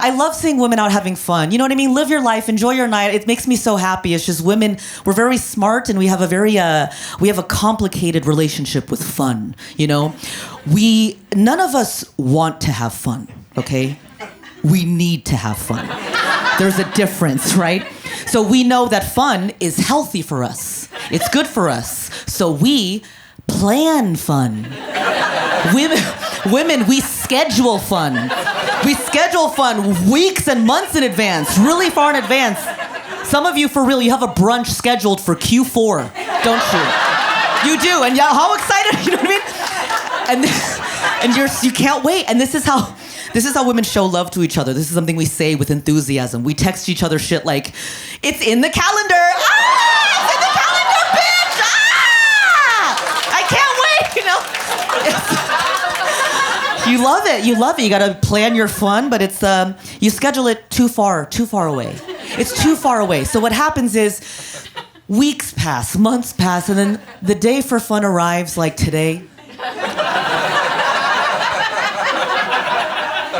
I love seeing women out having fun. You know what I mean? Live your life, enjoy your night. It makes me so happy. It's just women, we're very smart and we have a complicated relationship with fun, you know? None of us want to have fun, okay? We need to have fun. There's a difference, right? So we know that fun is healthy for us. It's good for us. So we plan fun. Women, we schedule fun. We schedule fun weeks and months in advance, really far in advance. Some of you, for real, you have a brunch scheduled for Q4, don't you? You do, and yeah, how excited, you know what I mean? And you can't wait, and this is how women show love to each other. This is something we say with enthusiasm. We text each other shit like, it's in the calendar. Ah! It's in the calendar, bitch! Ah! I can't wait, you know? You love it. You gotta plan your fun, but it's you schedule it too far away. It's too far away. So what happens is weeks pass, months pass, and then the day for fun arrives, like today.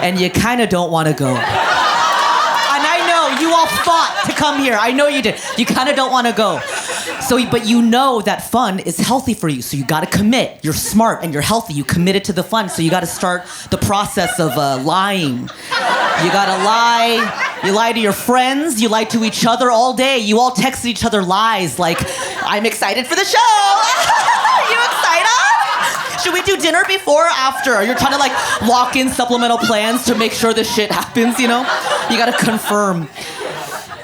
And you kind of don't want to go. And I know you all fought to come here. I know you did. You kind of don't want to go. But you know that fun is healthy for you, so you got to commit. You're smart and you're healthy. You committed to the fun, so you got to start the process of lying. You got to lie. You lie to your friends. You lie to each other all day. You all texted each other lies like, I'm excited for the show. Are you excited? Should we do dinner before or after? You're trying to like lock in supplemental plans to make sure this shit happens, you know? You got to confirm.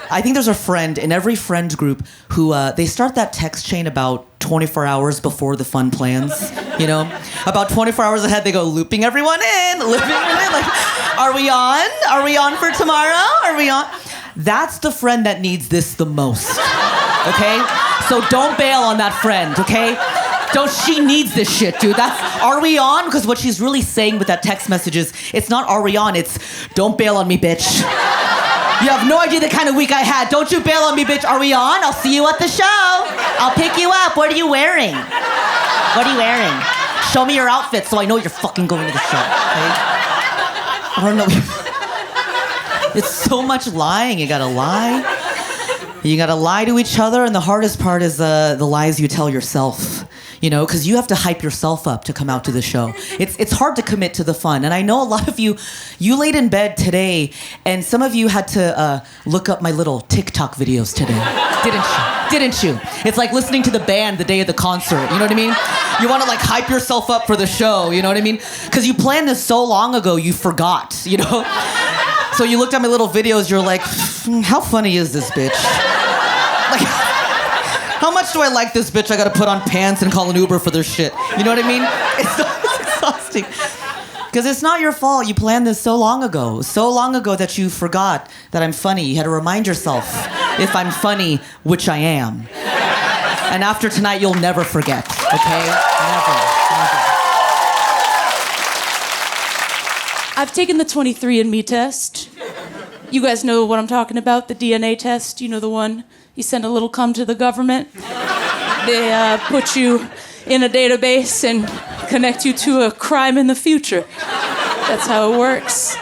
I think there's a friend in every friend group who they start that text chain about 24 hours before the fun plans, you know? About 24 hours ahead, they go looping everyone in, like, are we on? Are we on for tomorrow? Are we on? That's the friend that needs this the most, okay? So don't bail on that friend, okay? She needs this shit, dude. That's, are we on? Because what she's really saying with that text message is, it's not are we on, it's don't bail on me, bitch. You have no idea the kind of week I had. Don't you bail on me, bitch. Are we on? I'll see you at the show. I'll pick you up. What are you wearing? What are you wearing? Show me your outfit so I know you're fucking going to the show. Okay? I don't know. It's so much lying. You gotta lie. You gotta lie to each other, and the hardest part is the lies you tell yourself. You know, because you have to hype yourself up to come out to the show. It's hard to commit to the fun. And I know a lot of you laid in bed today, and some of you had to look up my little TikTok videos today. Didn't you? It's like listening to the band the day of the concert. You know what I mean? You want to like hype yourself up for the show. You know what I mean? Because you planned this so long ago, you forgot, you know? So you looked at my little videos, you're like, how funny is this bitch? Like, how much do I like this bitch? I gotta put on pants and call an Uber for this shit. You know what I mean? It's exhausting. Because it's not your fault. You planned this so long ago that you forgot that I'm funny. You had to remind yourself if I'm funny, which I am. And after tonight, you'll never forget, okay? Never. I've taken the 23andMe test. You guys know what I'm talking about, the DNA test. You know the one? You send a little cum to the government. They put you in a database and connect you to a crime in the future. That's how it works.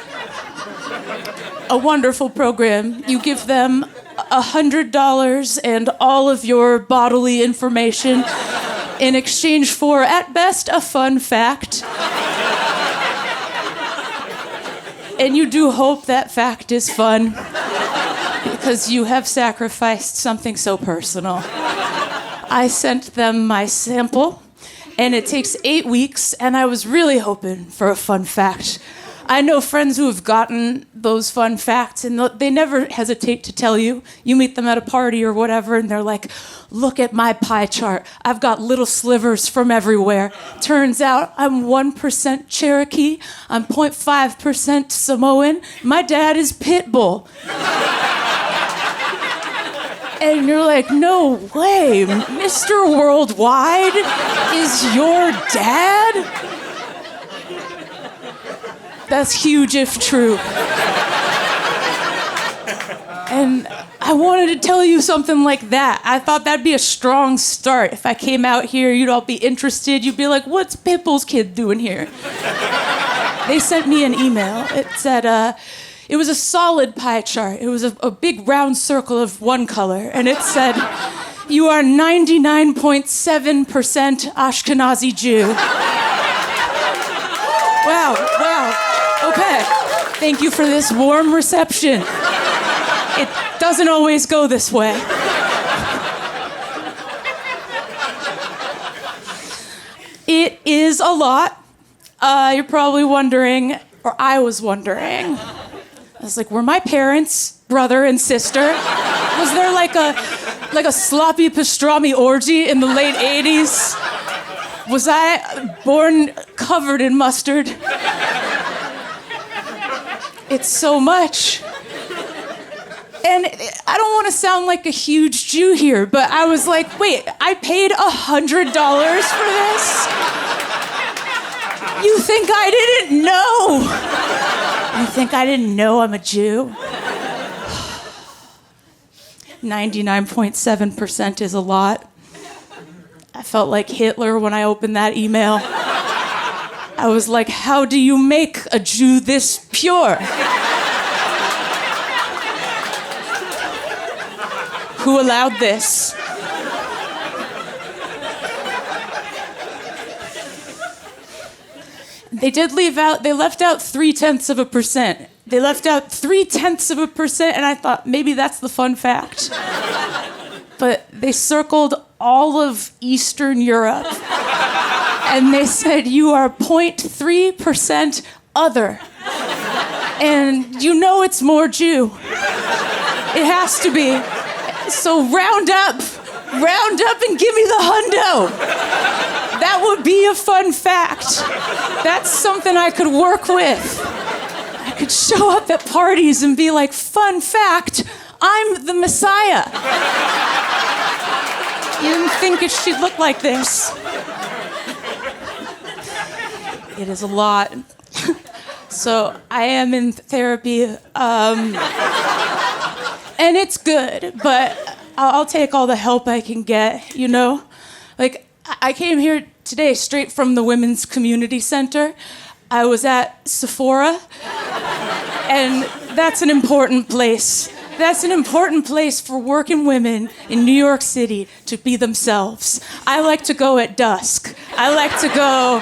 A wonderful program. You give them $100 and all of your bodily information in exchange for, at best, a fun fact. And you do hope that fact is fun, because you have sacrificed something so personal. I sent them my sample, and it takes 8 weeks, and I was really hoping for a fun fact. I know friends who have gotten those fun facts, and they never hesitate to tell you. You meet them at a party or whatever, and they're like, look at my pie chart. I've got little slivers from everywhere. Turns out I'm 1% Cherokee, I'm 0.5% Samoan. My dad is Pitbull. And you're like, no way, Mr. Worldwide is your dad? That's huge if true. And I wanted to tell you something like that. I thought that'd be a strong start. If I came out here, you'd all be interested. You'd be like, what's Pitbull's kid doing here? They sent me an email. It said, It was a solid pie chart. It was a big round circle of one color, and it said, "You are 99.7% Ashkenazi Jew." Wow. Okay. Thank you for this warm reception. It doesn't always go this way. It is a lot. You're probably wondering, or I was wondering. I was like, were my parents brother and sister? Was there like a sloppy pastrami orgy in the late 80s? Was I born covered in mustard? It's so much. And I don't want to sound like a huge Jew here, but I was like, wait, I paid $100 for this? You think I didn't know? You think I didn't know I'm a Jew? 99.7% is a lot. I felt like Hitler when I opened that email. I was like, how do you make a Jew this pure? Who allowed this? They left out 0.3%. They left out 0.3%, and I thought maybe that's the fun fact. But they circled all of Eastern Europe, and they said, you are 0.3% other. And you know it's more Jew. It has to be. So round up and give me the hundo. That would be a fun fact. That's something I could work with. I could show up at parties and be like, fun fact, I'm the Messiah. You didn't think it should look like this. It is a lot. So I am in therapy, and it's good, but I'll take all the help I can get, you know? Like, I came here today straight from the Women's Community Center. I was at Sephora, and that's an important place. That's an important place for working women in New York City to be themselves. I like to go at dusk. I like to go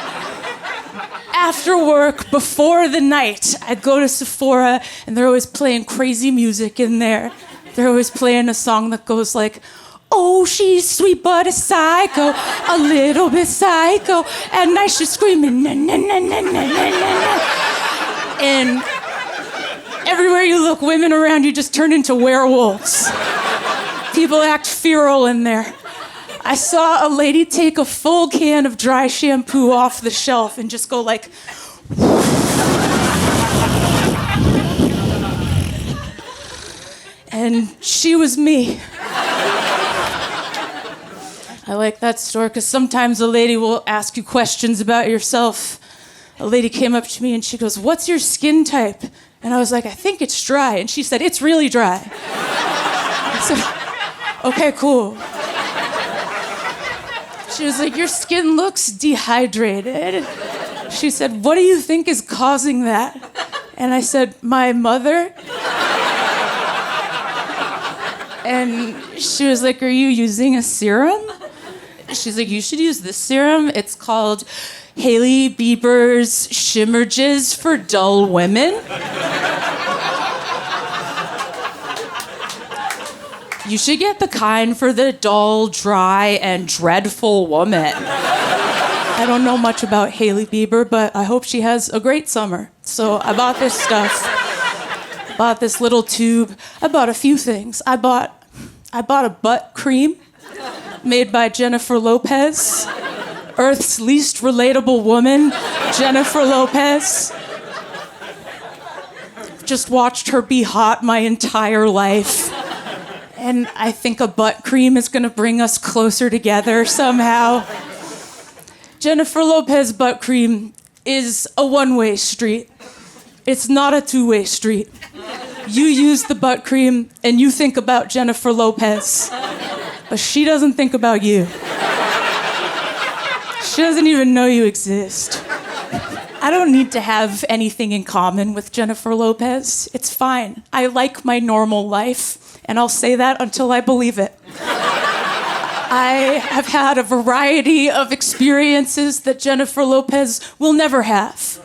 after work, before the night. I'd go to Sephora, and they're always playing crazy music in there. They're always playing a song that goes like, oh, she's sweet but a psycho, a little bit psycho. At night she's screaming, na na na na na na na. And everywhere you look, women around you just turn into werewolves. People act feral in there. I saw a lady take a full can of dry shampoo off the shelf and just go like, and she was me. I like that store because sometimes a lady will ask you questions about yourself. A lady came up to me and she goes, what's your skin type? And I was like, I think it's dry. And she said, it's really dry. I said, okay, cool. She was like, your skin looks dehydrated. She said, what do you think is causing that? And I said, my mother. And she was like, are you using a serum? She's like, you should use this serum. It's called Hailey Bieber's Shimmer Jizz for Dull Women. You should get the kind for the dull, dry, and dreadful woman. I don't know much about Hailey Bieber, but I hope she has a great summer. So I bought this stuff. I bought this little tube. I bought a few things. I bought a butt cream made by Jennifer Lopez. Earth's least relatable woman, Jennifer Lopez. Just watched her be hot my entire life. And I think a butt cream is gonna bring us closer together somehow. Jennifer Lopez butt cream is a one-way street. It's not a two-way street. You use the butt cream and you think about Jennifer Lopez, but she doesn't think about you. She doesn't even know you exist. I don't need to have anything in common with Jennifer Lopez. It's fine. I like my normal life, and I'll say that until I believe it. I have had a variety of experiences that Jennifer Lopez will never have.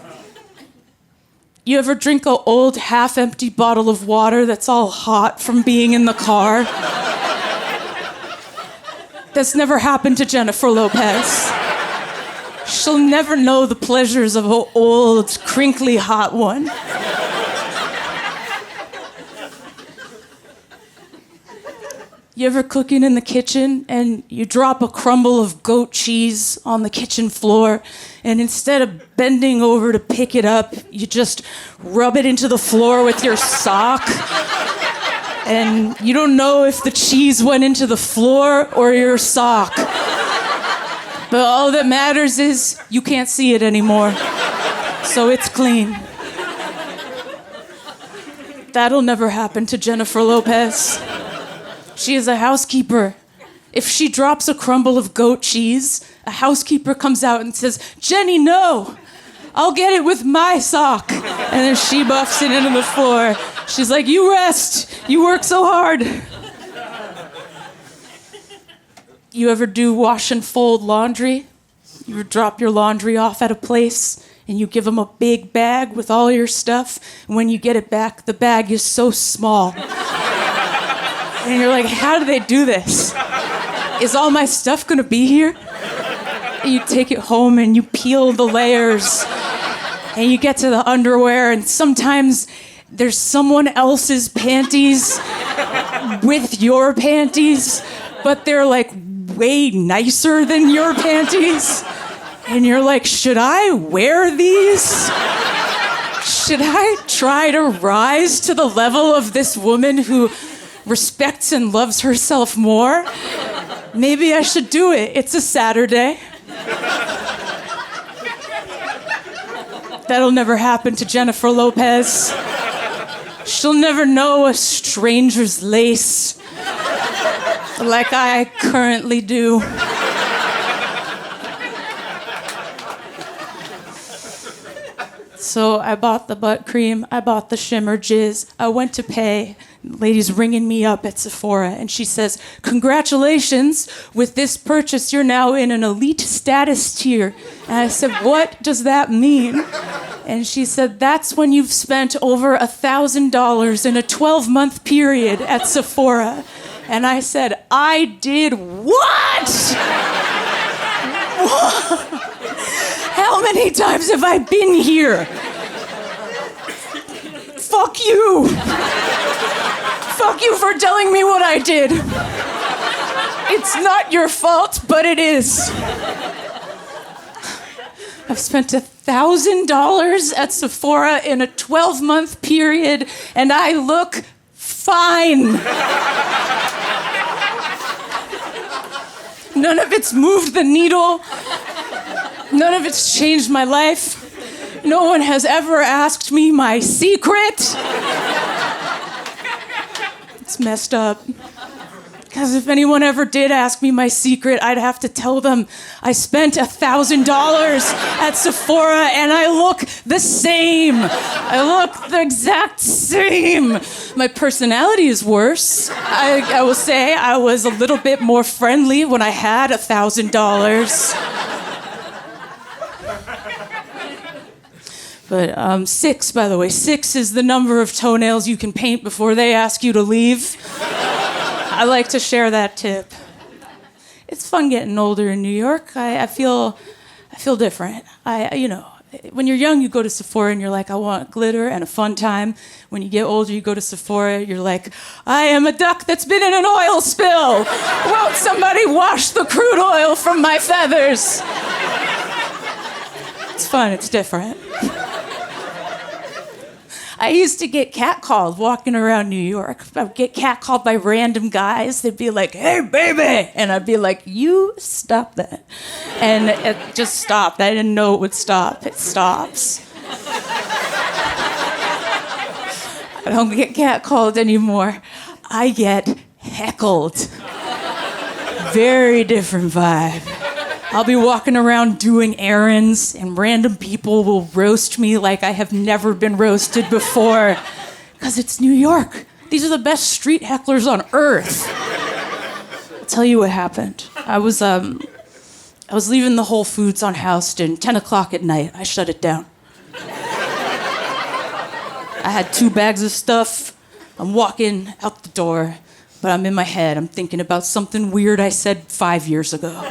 You ever drink an old half-empty bottle of water that's all hot from being in the car? That's never happened to Jennifer Lopez. She'll never know the pleasures of an old, crinkly hot one. You ever cooking in the kitchen and you drop a crumble of goat cheese on the kitchen floor, and instead of bending over to pick it up, you just rub it into the floor with your sock? And you don't know if the cheese went into the floor or your sock. But all that matters is you can't see it anymore. So it's clean. That'll never happen to Jennifer Lopez. She is a housekeeper. If she drops a crumble of goat cheese, a housekeeper comes out and says, "Jenny, no, I'll get it with my sock." And then she buffs it into the floor. She's like, "You rest. You work so hard." You ever do wash and fold laundry? You ever drop your laundry off at a place and you give them a big bag with all your stuff, and when you get it back, the bag is so small. And you're like, how do they do this? Is all my stuff gonna be here? And you take it home and you peel the layers and you get to the underwear, and sometimes there's someone else's panties with your panties, but they're like way nicer than your panties. And you're like, should I wear these? Should I try to rise to the level of this woman who respects and loves herself more? Maybe I should do it. It's a Saturday. That'll never happen to Jennifer Lopez. She'll never know a stranger's lace like I currently do. So I bought the butt cream, I bought the shimmer jizz, I went to pay. The lady's ringing me up at Sephora, and she says, "Congratulations, with this purchase you're now in an elite status tier." And I said, "What does that mean?" And she said, "That's when you've spent over $1,000 in a 12-month period at Sephora." And I said, "I did what? How many times have I been here? Fuck you. Fuck you for telling me what I did. It's not your fault, but it is. I've spent $1,000 at Sephora in a 12-month period, and I look fine. None of it's moved the needle. None of it's changed my life. No one has ever asked me my secret. It's messed up. Because if anyone ever did ask me my secret, I'd have to tell them I spent $1,000 at Sephora and I look the same. I look the exact same. My personality is worse. I will say I was a little bit more friendly when I had $1,000. But 6, by the way, 6 is the number of toenails you can paint before they ask you to leave. I like to share that tip. It's fun getting older in New York. I feel different. When you're young, you go to Sephora and you're like, I want glitter and a fun time. When you get older, you go to Sephora, you're like, I am a duck that's been in an oil spill. Won't somebody wash the crude oil from my feathers? It's fun, it's different. I used to get catcalled walking around New York. I would get catcalled by random guys. They'd be like, "Hey, baby!" And I'd be like, "You stop that." And it just stopped. I didn't know it would stop. It stops. I don't get catcalled anymore. I get heckled. Very different vibe. I'll be walking around doing errands, and random people will roast me like I have never been roasted before. Because it's New York. These are the best street hecklers on earth. I'll tell you what happened. I was leaving the Whole Foods on Houston, 10 o'clock at night. I shut it down. I had 2 bags of stuff. I'm walking out the door, but I'm in my head. I'm thinking about something weird I said 5 years ago.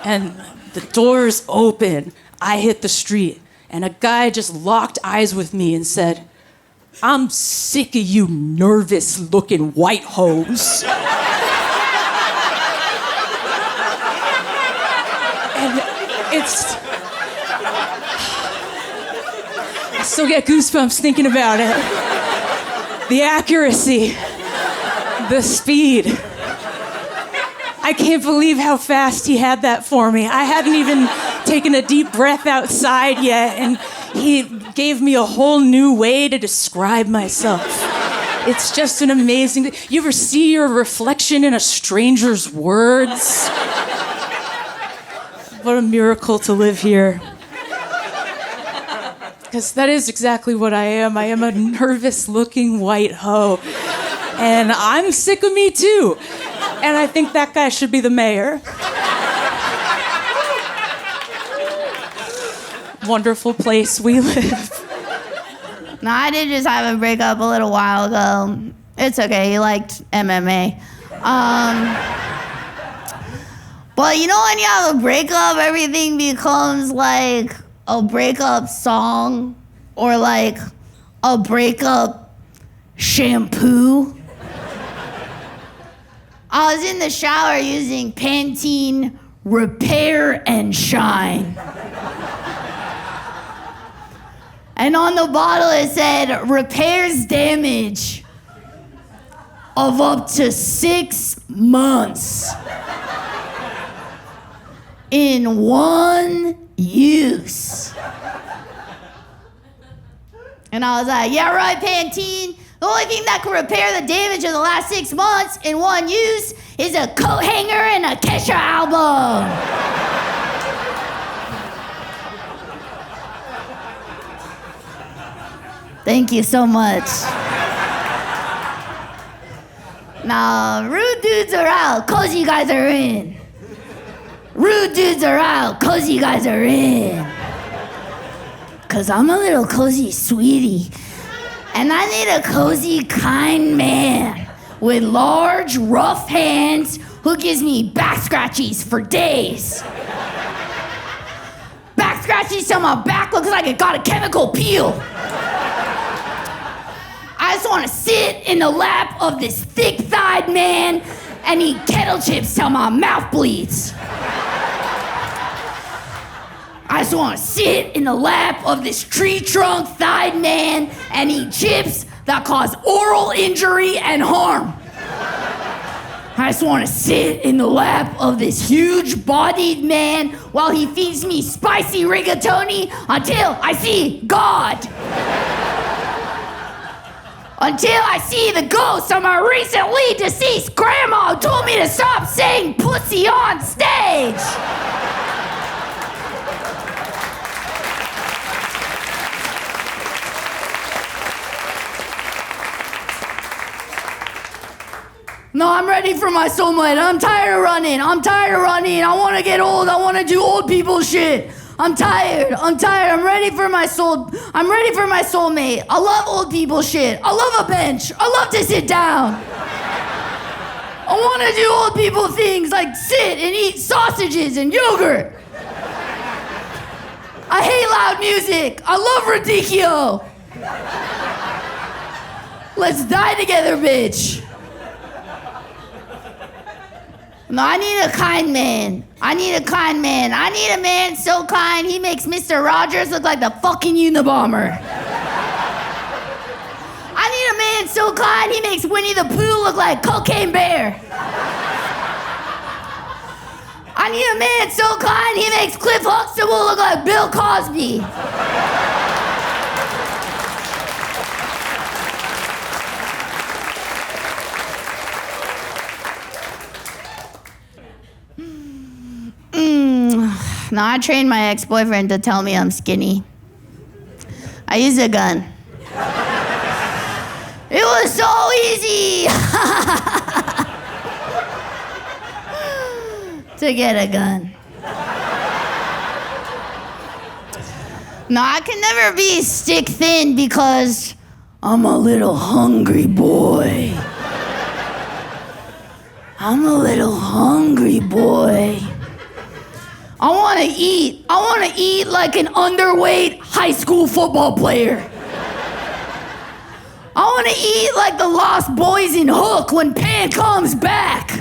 And the door's open. I hit the street, and a guy just locked eyes with me and said, "I'm sick of you nervous-looking white hoes." And I still get goosebumps thinking about it. The accuracy, the speed. I can't believe how fast he had that for me. I hadn't even taken a deep breath outside yet, and he gave me a whole new way to describe myself. It's just an amazing... You ever see your reflection in a stranger's words? What a miracle to live here. Because that is exactly what I am. I am a nervous-looking white hoe. And I'm sick of me, too. And I think that guy should be the mayor. Wonderful place we live. No, I did just have a breakup a little while ago. It's okay, he liked MMA. But you know when you have a breakup, everything becomes like a breakup song or like a breakup shampoo. I was in the shower using Pantene Repair and Shine. And on the bottle it said, repairs damage of up to 6 months in one use. And I was like, yeah, right, Pantene. The only thing that can repair the damage of the last 6 months in one use is a coat hanger and a Kesha album. Thank you so much. Now, rude dudes are out, cozy guys are in. Rude dudes are out, cozy guys are in. 'Cause I'm a little cozy sweetie. And I need a cozy, kind man with large, rough hands who gives me back scratchies for days. Back scratchies till my back looks like it got a chemical peel. I just want to sit in the lap of this thick-thighed man and eat kettle chips till my mouth bleeds. I just want to sit in the lap of this tree-trunk-thighed man and eat chips that cause oral injury and harm. I just want to sit in the lap of this huge-bodied man while he feeds me spicy rigatoni until I see God. Until I see the ghost of my recently deceased grandma who told me to stop saying pussy on stage. No, I'm ready for my soulmate. I'm tired of running. I want to get old. I want to do old people shit. I'm tired. I'm ready for my soulmate. I love old people shit. I love a bench. I love to sit down. I want to do old people things like sit and eat sausages and yogurt. I hate loud music. I love radicchio. Let's die together, bitch. No, I need a kind man. I need a man so kind he makes Mr. Rogers look like the fucking Unabomber. I need a man so kind he makes Winnie the Pooh look like Cocaine Bear. I need a man so kind he makes Cliff Huxtable look like Bill Cosby. No, I trained my ex-boyfriend to tell me I'm skinny. I used a gun. It was so easy to get a gun. No, I can never be stick thin because I'm a little hungry boy. I'm a little hungry boy. I want to eat. I want to eat like an underweight high school football player. I want to eat like the Lost Boys in Hook when Pan comes back.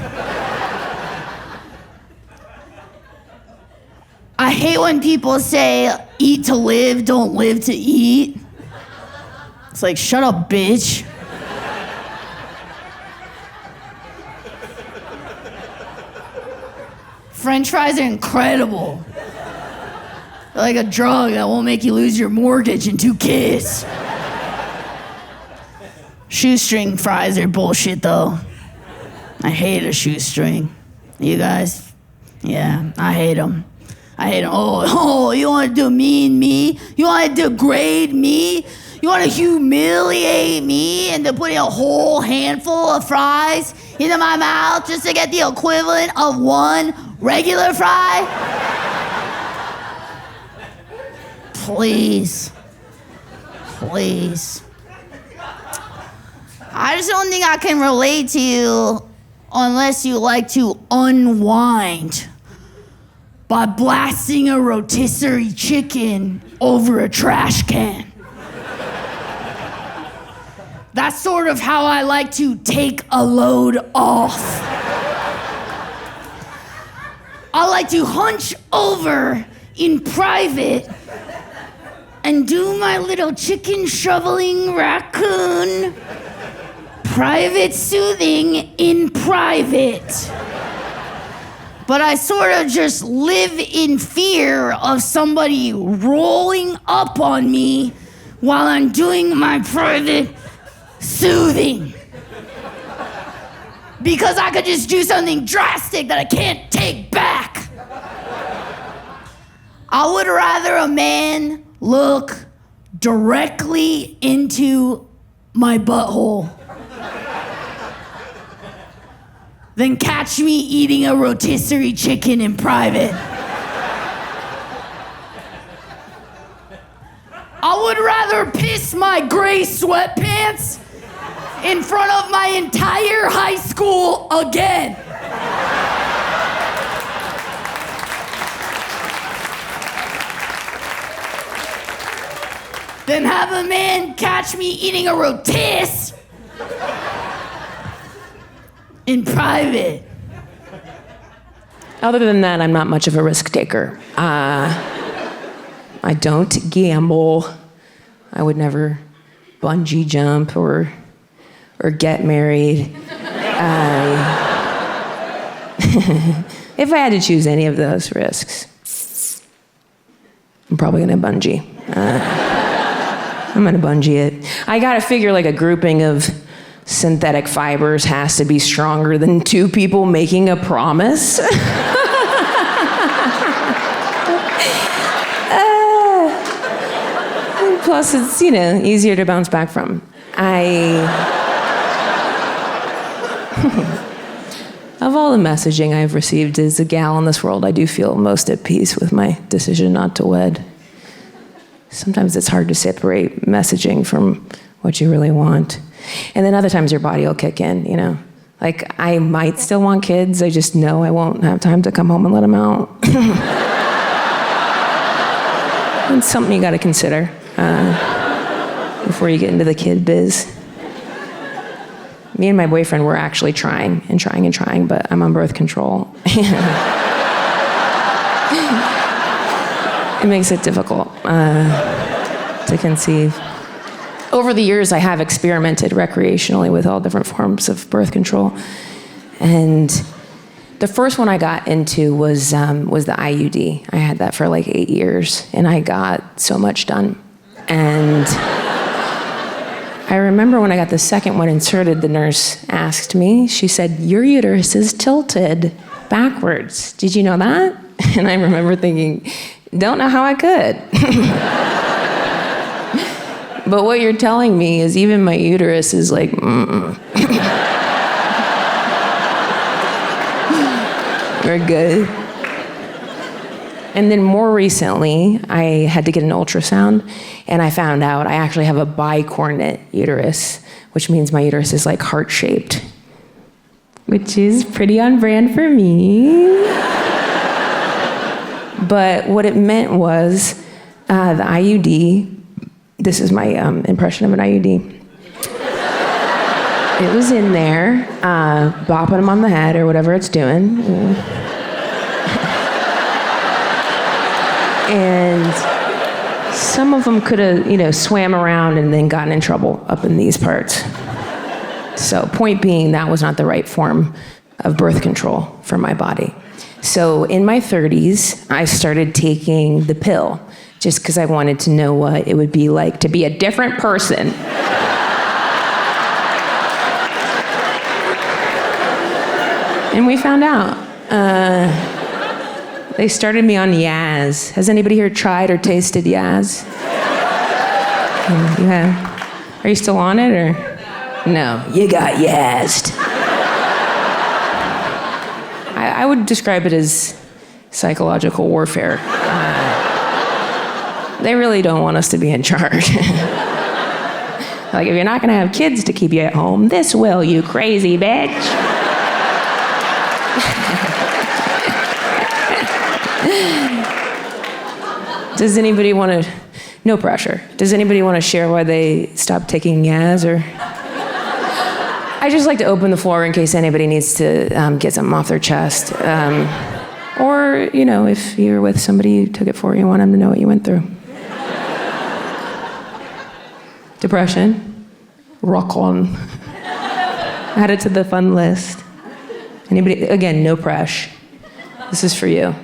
I hate when people say, eat to live, don't live to eat. It's like, shut up, bitch. French fries are incredible. They're like a drug that won't make you lose your mortgage and 2 kids. Shoestring fries are bullshit, though. I hate a shoestring. You guys? Yeah, I hate them. I hate them. Oh, you want to demean me? You want to degrade me? You want to humiliate me into putting a whole handful of fries into my mouth just to get the equivalent of 1 regular fry? Please. Please. I just don't think I can relate to you unless you like to unwind by blasting a rotisserie chicken over a trash can. That's sort of how I like to take a load off. I like to hunch over in private and do my little chicken shoveling raccoon private soothing in private. But I sort of just live in fear of somebody rolling up on me while I'm doing my private soothing. Because I could just do something drastic that I can't take back. I would rather a man look directly into my butthole than catch me eating a rotisserie chicken in private. I would rather piss my gray sweatpants in front of my entire high school again. Than have a man catch me eating a rotis in private. Other than that, I'm not much of a risk taker. I don't gamble. I would never bungee jump or get married. If I had to choose any of those risks, I'm probably gonna bungee. I'm gonna bungee it. I gotta figure like a grouping of synthetic fibers has to be stronger than 2 people making a promise. Plus, it's, easier to bounce back from. Of all the messaging I've received as a gal in this world, I do feel most at peace with my decision not to wed. Sometimes it's hard to separate messaging from what you really want. And then other times your body will kick in, Like, I might still want kids, I just know I won't have time to come home and let them out. It's something you gotta consider before you get into the kid biz. Me and my boyfriend were actually trying, but I'm on birth control. It makes it difficult to conceive. Over the years, I have experimented recreationally with all different forms of birth control. And the first one I got into was the IUD. I had that for like 8 years, and I got so much done. And I remember when I got the second one inserted, the nurse asked me, she said, "Your uterus is tilted backwards. Did you know that?" And I remember thinking, don't know how I could. But what you're telling me is even my uterus is like, we're good. And then more recently, I had to get an ultrasound, and I found out I actually have a bicornate uterus, which means my uterus is like heart-shaped, which is pretty on brand for me. But what it meant was the IUD, this is my impression of an IUD. It was in there, bopping him on the head or whatever it's doing. And some of them could have, swam around and then gotten in trouble up in these parts. So point being, that was not the right form of birth control for my body. So in my 30s, I started taking the pill just because I wanted to know what it would be like to be a different person. And we found out. They started me on Yaz. Has anybody here tried or tasted Yaz? You have? Are you still on it, or? No, you got Yazzed. I would describe it as psychological warfare. They really don't want us to be in charge. Like, if you're not gonna have kids to keep you at home, this will, you crazy bitch. Does anybody want to, no pressure, does anybody want to share why they stopped taking Yaz, or? I just like to open the floor in case anybody needs to get something off their chest. Or, if you're with somebody who took it for you, want them to know what you went through. Depression, rock on. Add it to the fun list. Anybody, again, no pressure. This is for you.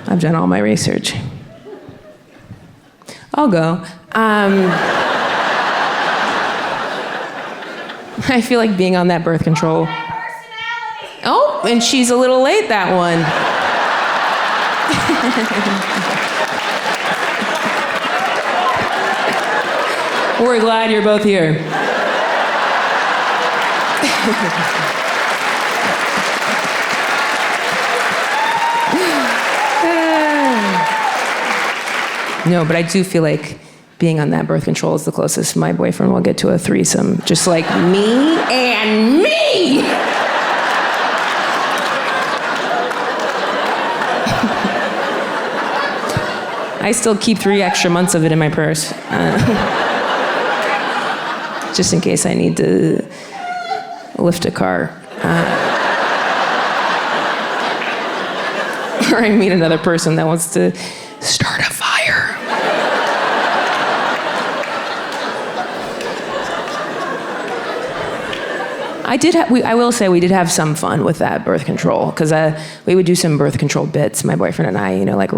I've done all my research. I'll go. I feel like being on that birth control. Oh, and she's a little late, that one. We're glad you're both here. No, but I do feel like being on that birth control is the closest my boyfriend will get to a threesome. Just like me and me! I still keep 3 extra months of it in my purse. Just in case I need to lift a car. Or I meet another person that wants to start a fire. I will say we did have some fun with that birth control, because we would do some birth control bits, my boyfriend and I, like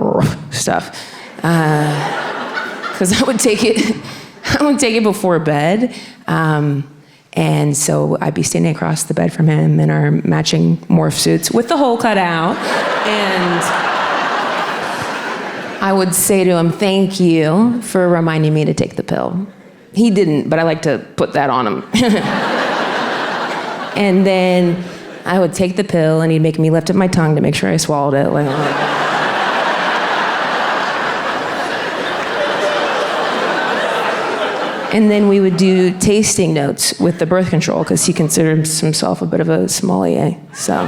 stuff. Because I would take it before bed. And so I'd be standing across the bed from him in our matching morph suits with the hole cut out. And I would say to him, thank you for reminding me to take the pill. He didn't, but I like to put that on him. And then I would take the pill, and he'd make me lift up my tongue to make sure I swallowed it. Like, and then we would do tasting notes with the birth control, because he considers himself a bit of a sommelier. So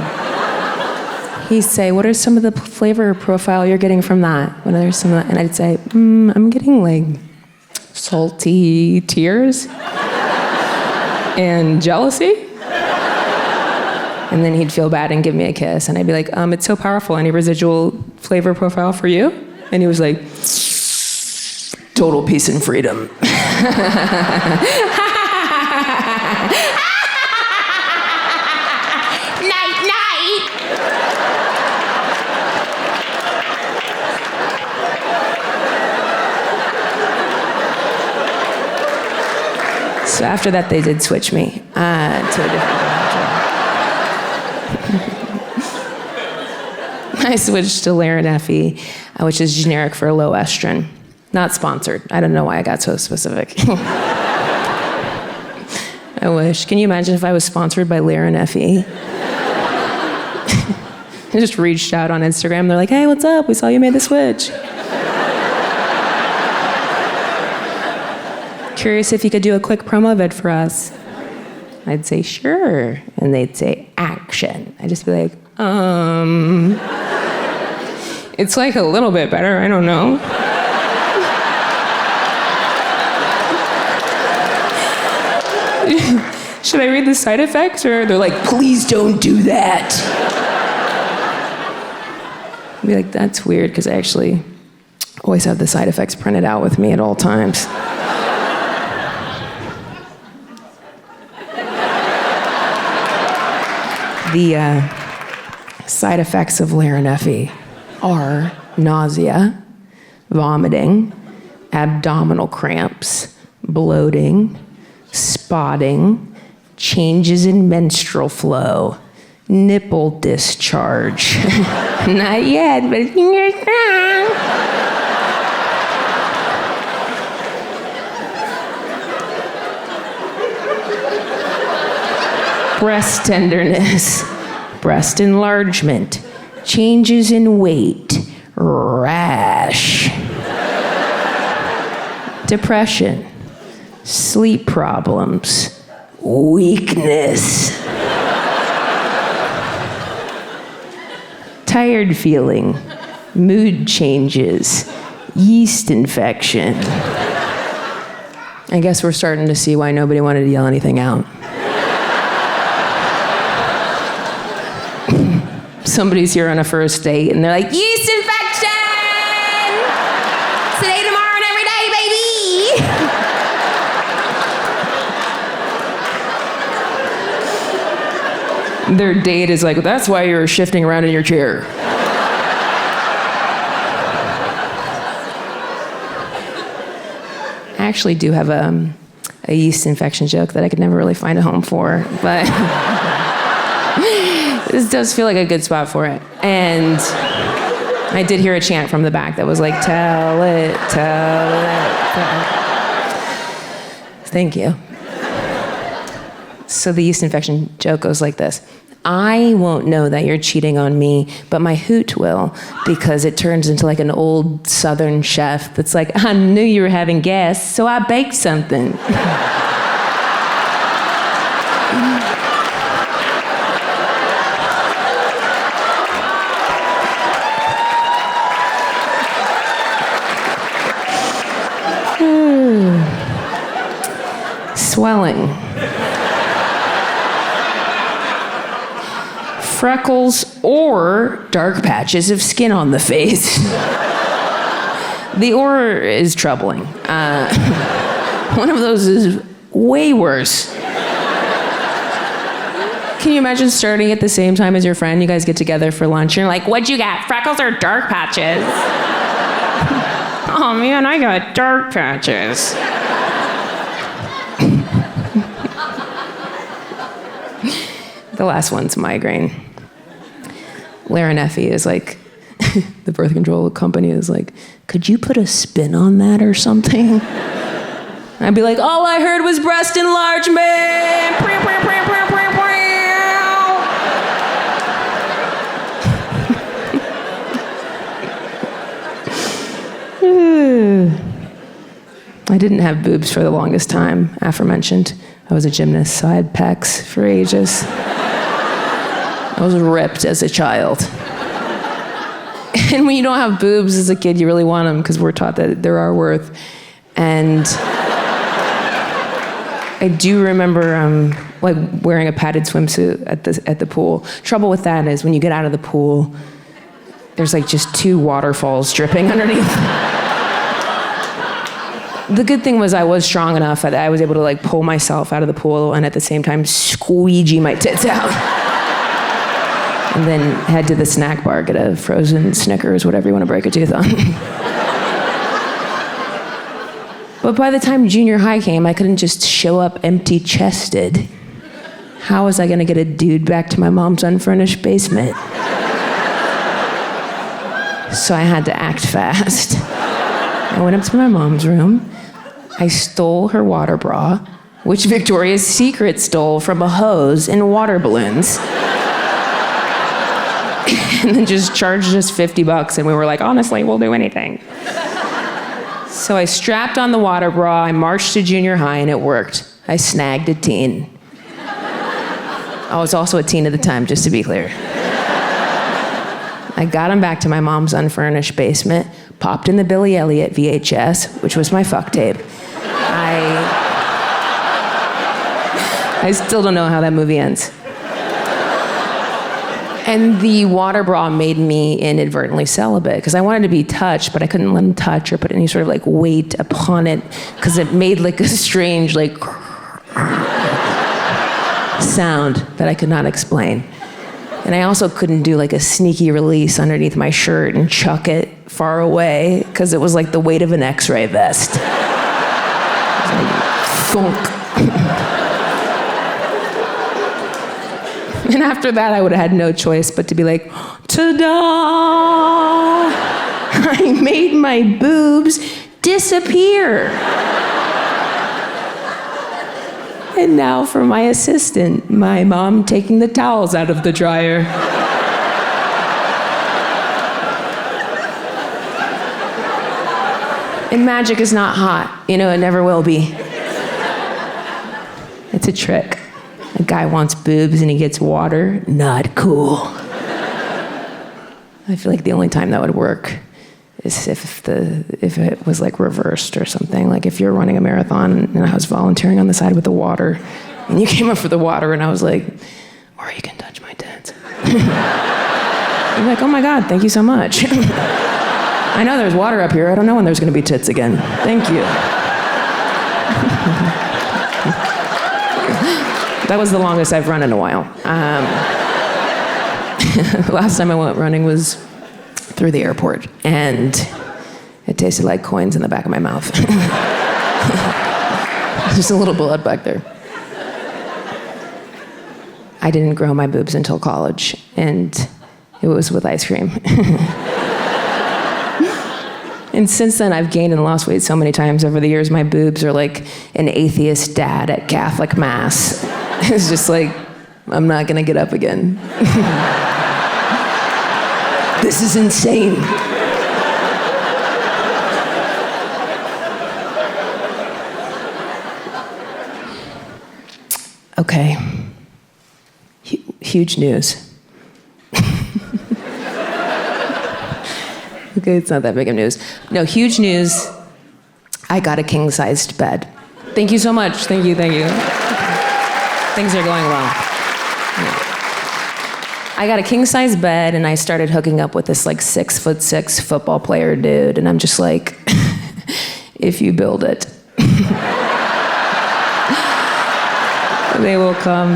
he'd say, what are some of the flavor profile you're getting from that? What are some of that? And I'd say, I'm getting like salty tears and jealousy. And then he'd feel bad and give me a kiss. And I'd be like, it's so powerful. Any residual flavor profile for you? And he was like, total peace and freedom. Night, night. So after that, they did switch me to a different doctor. I switched to Larineffy, which is generic for low estrogen. Not sponsored. I don't know why I got so specific. I wish. Can you imagine if I was sponsored by Larineffy? I just reached out on Instagram. They're like, hey, what's up? We saw you made the switch. Curious if you could do a quick promo vid for us. I'd say, sure. And they'd say, action. I'd just be like, it's like a little bit better, I don't know. Should I read the side effects? Or they're like, please don't do that. I'd be like, that's weird, because I actually always have the side effects printed out with me at all times. The side effects of Larineffy are nausea, vomiting, abdominal cramps, bloating, spotting, changes in menstrual flow, nipple discharge. Not yet, but fingers crossed. Breast tenderness, breast enlargement, changes in weight, rash, depression, sleep problems, weakness, tired feeling, mood changes, yeast infection. I guess we're starting to see why nobody wanted to yell anything out. Somebody's here on a first date and they're like, yeast infection! Today, tomorrow, and every day, baby! Their date is like, that's why you're shifting around in your chair. I actually do have a yeast infection joke that I could never really find a home for, but this does feel like a good spot for it. And I did hear a chant from the back that was like, tell it, tell it, tell it. Thank you. So the yeast infection joke goes like this. I won't know that you're cheating on me, but my hoot will, because it turns into like an old Southern chef that's like, I knew you were having gas, so I baked something. Swelling. Freckles or dark patches of skin on the face. The or is troubling. One of those is way worse. Can you imagine starting at the same time as your friend? You guys get together for lunch. You're like, what'd you got? Freckles or dark patches? Oh man, I got dark patches. The last one's migraine. Larineffy is like, the birth control company is like, could you put a spin on that or something? I'd be like, all I heard was breast enlargement. I didn't have boobs for the longest time, aforementioned. I was a gymnast, so I had pecs for ages. I was ripped as a child. And when you don't have boobs as a kid, you really want them because we're taught that there are worth. And I do remember like wearing a padded swimsuit at the pool. Trouble with that is when you get out of the pool, there's like just two waterfalls dripping underneath. The good thing was I was strong enough that I was able to like pull myself out of the pool and at the same time squeegee my tits out. And then head to the snack bar, get a frozen Snickers, whatever you want to break a tooth on. But by the time junior high came, I couldn't just show up empty-chested. How was I going to get a dude back to my mom's unfurnished basement? So I had to act fast. I went up to my mom's room. I stole her water bra, which Victoria's Secret stole from a hose in water balloons. And then just charged us $50, and we were like, honestly, we'll do anything. So I strapped on the water bra, I marched to junior high, and it worked. I snagged a teen. I was also a teen at the time, just to be clear. I got him back to my mom's unfurnished basement, popped in the Billy Elliot VHS, which was my fuck tape. I still don't know how that movie ends. And the water bra made me inadvertently celibate because I wanted to be touched, but I couldn't let him touch or put any sort of like weight upon it because it made like a strange like sound that I could not explain. And I also couldn't do like a sneaky release underneath my shirt and chuck it far away because it was like the weight of an X-ray vest. It was like, thunk. And after that, I would have had no choice but to be like, ta-da! I made my boobs disappear. And now for my assistant, my mom taking the towels out of the dryer. And magic is not hot. You know, it never will be. It's a trick. A guy wants boobs and he gets water. Not cool. I feel like the only time that would work is if it was like reversed or something. Like if you're running a marathon and I was volunteering on the side with the water and you came up for the water and I was like, or you can touch my tits. You're like, oh my God, thank you so much. I know there's water up here. I don't know when there's gonna be tits again. Thank you. That was the longest I've run in a while. The last time I went running was through the airport, and it tasted like coins in the back of my mouth. Just a little blood back there. I didn't grow my boobs until college, and it was with ice cream. And since then, I've gained and lost weight so many times over the years. My boobs are like an atheist dad at Catholic Mass. It's just like, I'm not gonna get up again. This is insane. Okay. Huge news. Okay, it's not that big of news. No, huge news. I got a king-sized bed. Thank you so much. Thank you. Things are going well. Yeah. I got a king-size bed and I started hooking up with this like 6'6" football player dude, and I'm just like, if you build it, they will come.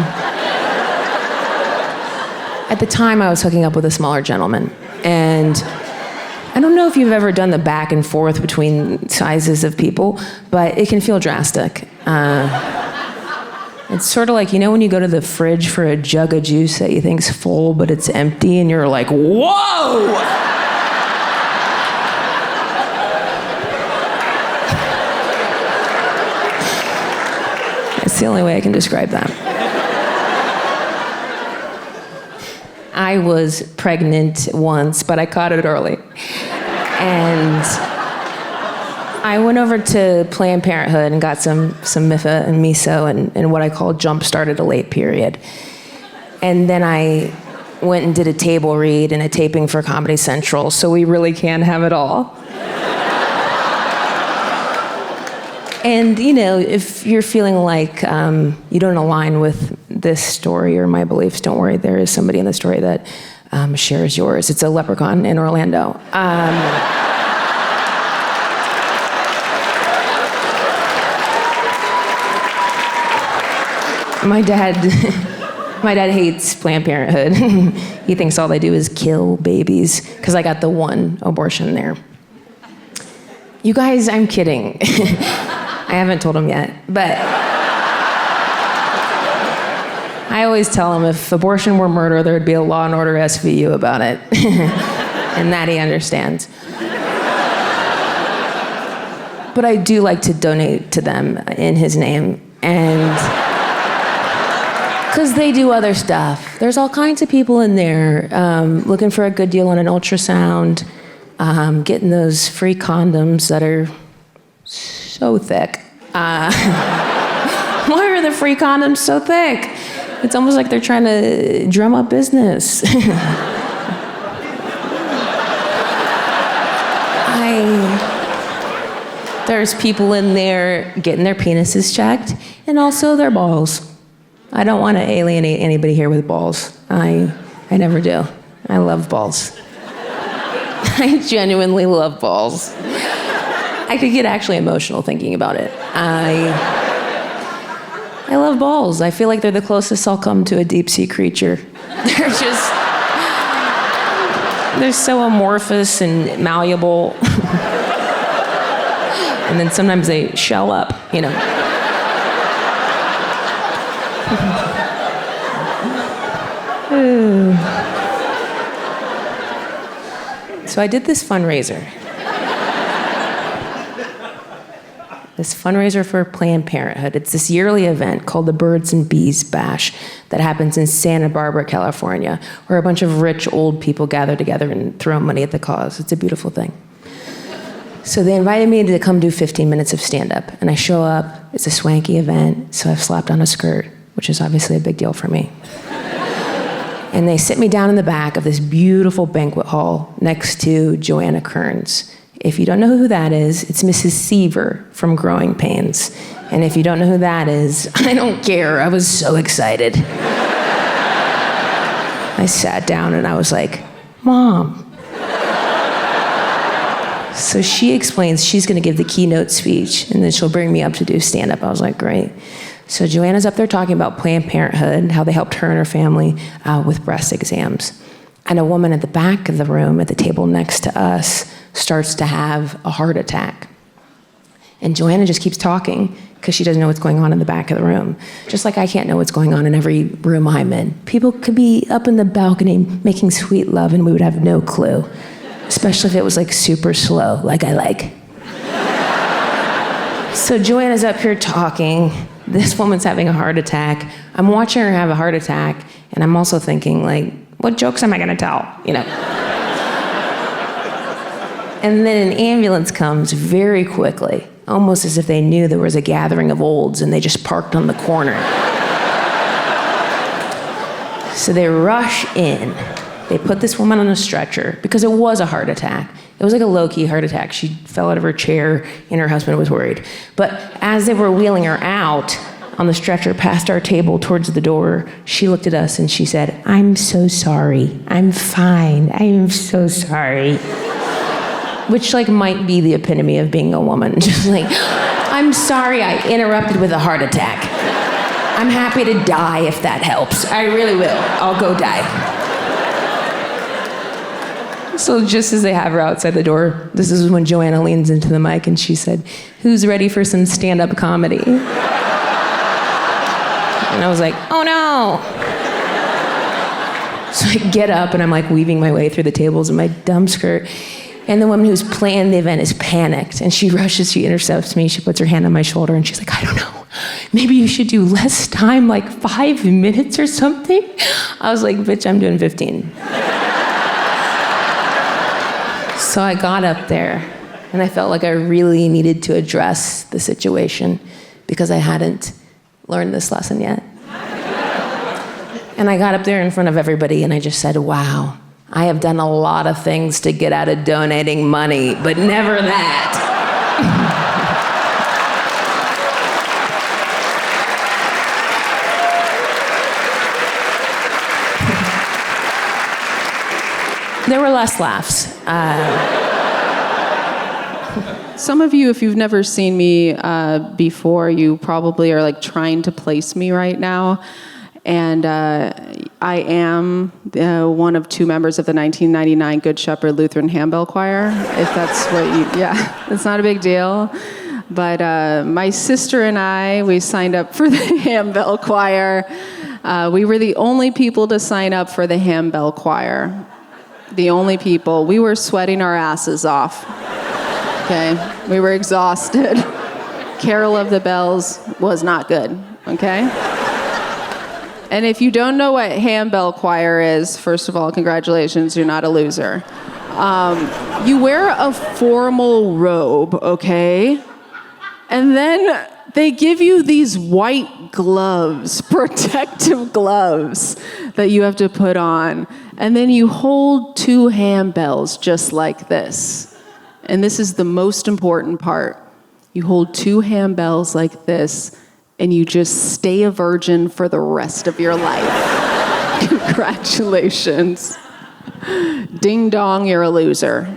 At the time, I was hooking up with a smaller gentleman, and I don't know if you've ever done the back and forth between sizes of people, but it can feel drastic. It's sort of like, you know when you go to the fridge for a jug of juice that you think's full, but it's empty, and you're like, whoa! That's the only way I can describe that. I was pregnant once, but I caught it early. And I went over to Planned Parenthood and got some MIFA and miso and what I call jump-started a late period. And then I went and did a table read and a taping for Comedy Central, so we really can have it all. And, you know, if you're feeling like you don't align with this story or my beliefs, don't worry, there is somebody in the story that shares yours. It's a leprechaun in Orlando. My dad hates Planned Parenthood. He thinks all they do is kill babies, because I got the one abortion there. You guys, I'm kidding. I haven't told him yet, but I always tell him if abortion were murder, there would be a Law and Order SVU about it. and that he understands. But I do like to donate to them in his name, and because they do other stuff. There's all kinds of people in there looking for a good deal on an ultrasound, getting those free condoms that are so thick. Why are the free condoms so thick? It's almost like they're trying to drum up business. There's people in there getting their penises checked and also their balls. I don't want to alienate anybody here with balls. I never do. I love balls. I genuinely love balls. I could get actually emotional thinking about it. I love balls. I feel like they're the closest I'll come to a deep sea creature. They're so amorphous and malleable. And then sometimes they shell up, you know. So I did this fundraiser. This fundraiser for Planned Parenthood. It's this yearly event called the Birds and Bees Bash that happens in Santa Barbara, California, where a bunch of rich old people gather together and throw money at the cause. It's a beautiful thing. So they invited me to come do 15 minutes of stand-up, and I show up. It's a swanky event, so I've slapped on a skirt, which is obviously a big deal for me. And they sit me down in the back of this beautiful banquet hall next to Joanna Kearns. If you don't know who that is, it's Mrs. Seaver from Growing Pains. And if you don't know who that is, I don't care. I was so excited. I sat down and I was like, Mom. So she explains she's going to give the keynote speech, and then she'll bring me up to do stand-up. I was like, great. So Joanna's up there talking about Planned Parenthood, how they helped her and her family with breast exams. And a woman at the back of the room, at the table next to us, starts to have a heart attack. And Joanna just keeps talking because she doesn't know what's going on in the back of the room. Just like I can't know what's going on in every room I'm in. People could be up in the balcony making sweet love and we would have no clue. Especially if it was like super slow, like I like. So Joanna's up here talking. This woman's having a heart attack. I'm watching her have a heart attack, and I'm also thinking, like, what jokes am I gonna tell, you know? And then an ambulance comes very quickly, almost as if they knew there was a gathering of olds and they just parked on the corner. So they rush in. They put this woman on a stretcher because it was a heart attack. It was like a low-key heart attack. She fell out of her chair and her husband was worried. But as they were wheeling her out on the stretcher past our table towards the door, she looked at us and she said, I'm so sorry. I'm fine. I am so sorry. Which like might be the epitome of being a woman. Just like, I'm sorry I interrupted with a heart attack. I'm happy to die if that helps. I really will. I'll go die. So just as they have her outside the door, this is when Joanna leans into the mic and she said, who's ready for some stand-up comedy? And I was like, oh no. So I get up and I'm like weaving my way through the tables in my dumb skirt. And the woman who's planned the event is panicked. And she rushes, she intercepts me, she puts her hand on my shoulder and she's like, I don't know. Maybe you should do less time, like 5 minutes or something. I was like, bitch, I'm doing 15. So I got up there, and I felt like I really needed to address the situation because I hadn't learned this lesson yet. And I got up there in front of everybody, and I just said, wow, I have done a lot of things to get out of donating money, but never that. There were less laughs. Some of you, if you've never seen me before, you probably are like trying to place me right now. And I am one of 2 members of the 1999 Good Shepherd Lutheran Handbell Choir, if that's what you, yeah, it's not a big deal. But my sister and I, we signed up for the Handbell Choir. We were the only people to sign up for the Handbell Choir. The only people. We were sweating our asses off. Okay? We were exhausted. Carol of the Bells was not good. Okay? And if you don't know what handbell choir is, first of all, congratulations, you're not a loser. You wear a formal robe, okay? And then they give you these white gloves, protective gloves that you have to put on. And then you hold 2 handbells just like this. And this is the most important part. You hold 2 handbells like this, and you just stay a virgin for the rest of your life. Congratulations. Ding dong, you're a loser.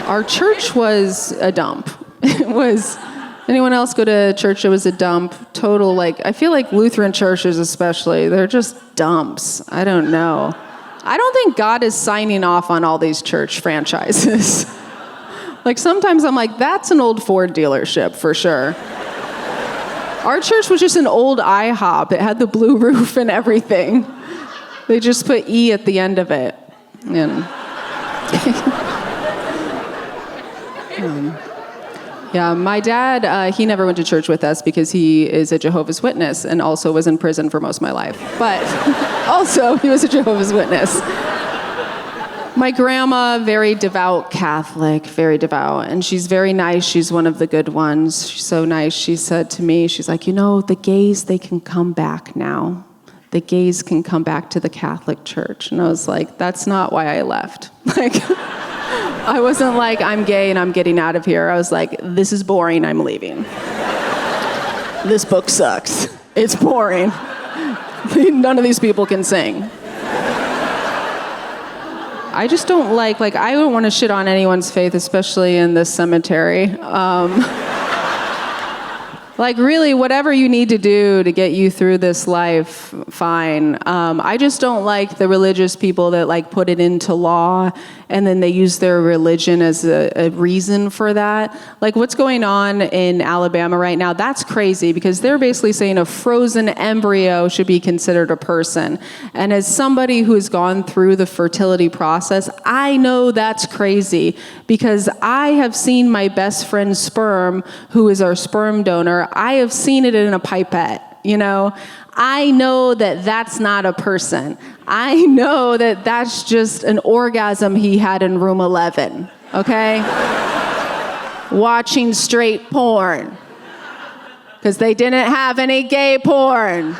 Our church was a dump. It was, anyone else go to church? It was a dump. Total, like, I feel like Lutheran churches especially, they're just dumps. I don't know. I don't think God is signing off on all these church franchises. Like, sometimes I'm like, that's an old Ford dealership for sure. Our church was just an old IHOP. It had the blue roof and everything. They just put E at the end of it. And yeah, my dad, he never went to church with us because he is a Jehovah's Witness and also was in prison for most of my life. But also, he was a Jehovah's Witness. My grandma, very devout Catholic, very devout, and she's very nice. She's one of the good ones. She's so nice. She said to me, she's like, you know, the gays, they can come back now. The gays can come back to the Catholic Church. And I was like, that's not why I left. Like, I wasn't like, I'm gay and I'm getting out of here. I was like, this is boring, I'm leaving. This book sucks. It's boring. None of these people can sing. I just don't like I don't want to shit on anyone's faith, especially in this cemetery. Really, whatever you need to do to get you through this life, fine. I just don't like the religious people that put it into law and then they use their religion as a reason for that. Like what's going on in Alabama right now, that's crazy because they're basically saying a frozen embryo should be considered a person. And as somebody who's gone through the fertility process, I know that's crazy because I have seen my best friend's sperm, who is our sperm donor, I have seen it in a pipette, you know? I know that that's not a person. I know that that's just an orgasm he had in room 11, okay? Watching straight porn. Because they didn't have any gay porn.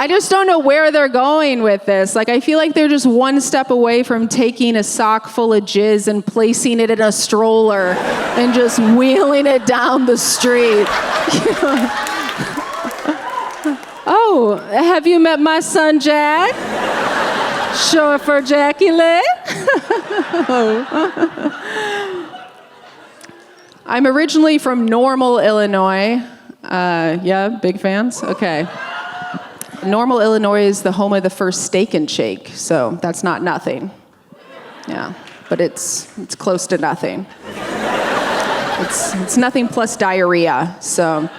I just don't know where they're going with this. I feel like they're just one step away from taking a sock full of jizz and placing it in a stroller and just wheeling it down the street. Oh, have you met my son, Jack? Short for Jackie-Lay? I'm originally from Normal, Illinois. Yeah, big fans? Okay. Normal, Illinois is the home of the first Steak and Shake, so that's not nothing. Yeah, but it's close to nothing. It's nothing plus diarrhea, so.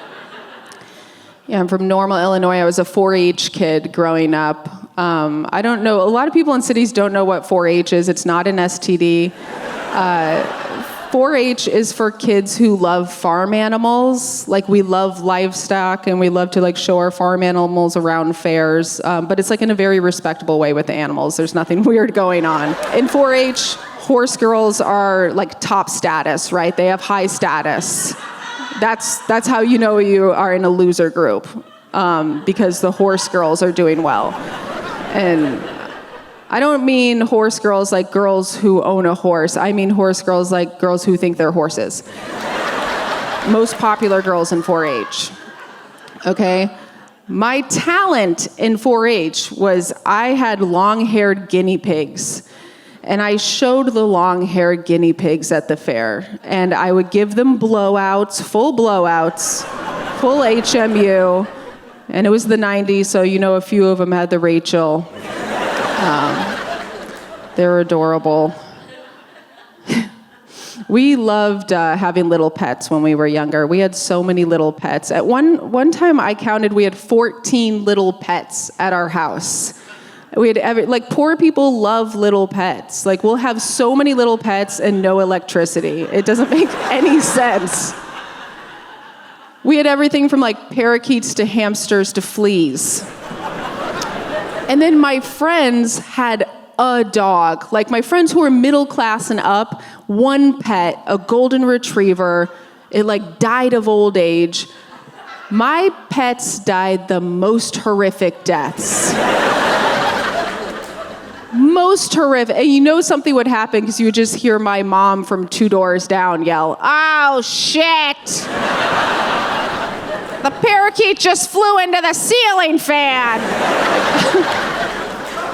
Yeah, I'm from Normal, Illinois. I was a 4-H kid growing up. I don't know, a lot of people in cities don't know what 4-H is. It's not an STD. 4-H is for kids who love farm animals. We love livestock and we love to show our farm animals around fairs. But it's in a very respectable way with the animals. There's nothing weird going on. In 4-H, horse girls are top status, right? They have high status. That's how you know you are in a loser group, because the horse girls are doing well. And I don't mean horse girls like girls who own a horse. I mean horse girls like girls who think they're horses. Most popular girls in 4-H. Okay? My talent in 4-H was I had long-haired guinea pigs. And I showed the long-haired guinea pigs at the fair. And I would give them blowouts, full HMU. And it was the 90s, so a few of them had the Rachel. They're adorable. We loved having little pets when we were younger. We had so many little pets. At one time, I counted we had 14 little pets at our house. We had poor people love little pets. Like, we'll have so many little pets and no electricity. It doesn't make any sense. We had everything from like parakeets to hamsters to fleas. And then my friends had a dog. Like, my friends who were middle class and up, one pet, a golden retriever. It like died of old age. My pets died the most horrific deaths. Most horrific. And you know something would happen because you would just hear my mom from 2 doors down yell, "Oh, shit! The parakeet just flew into the ceiling fan!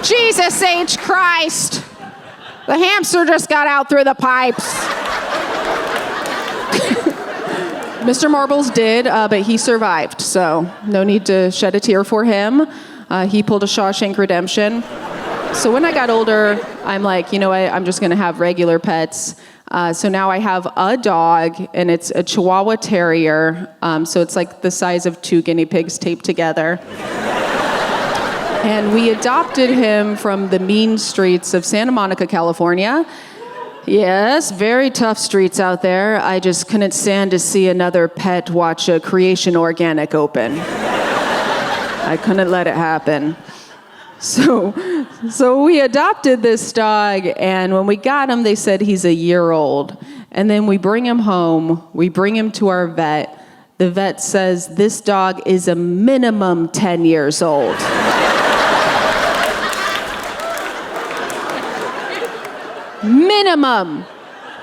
Jesus H. Christ! The hamster just got out through the pipes." Mr. Marbles did, but he survived, so no need to shed a tear for him. He pulled a Shawshank Redemption. So when I got older, I'm like, you know what, I'm just gonna have regular pets. So now I have a dog, and it's a Chihuahua Terrier. So it's like the size of 2 guinea pigs taped together. And we adopted him from the mean streets of Santa Monica, California. Yes, very tough streets out there. I just couldn't stand to see another pet watch a Creation Organic open. I couldn't let it happen. So we adopted this dog, and when we got him, they said he's a year old. And then we bring him home, we bring him to our vet. The vet says this dog is a minimum 10 years old. Minimum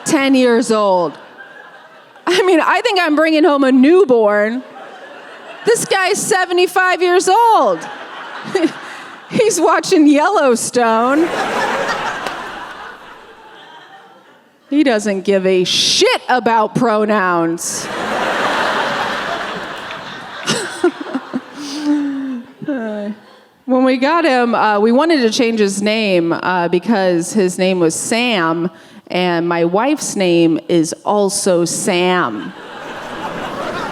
10 years old. I mean, I think I'm bringing home a newborn. This guy's 75 years old. He's watching Yellowstone. He doesn't give a shit about pronouns. When we got him, we wanted to change his name because his name was Sam, and my wife's name is also Sam.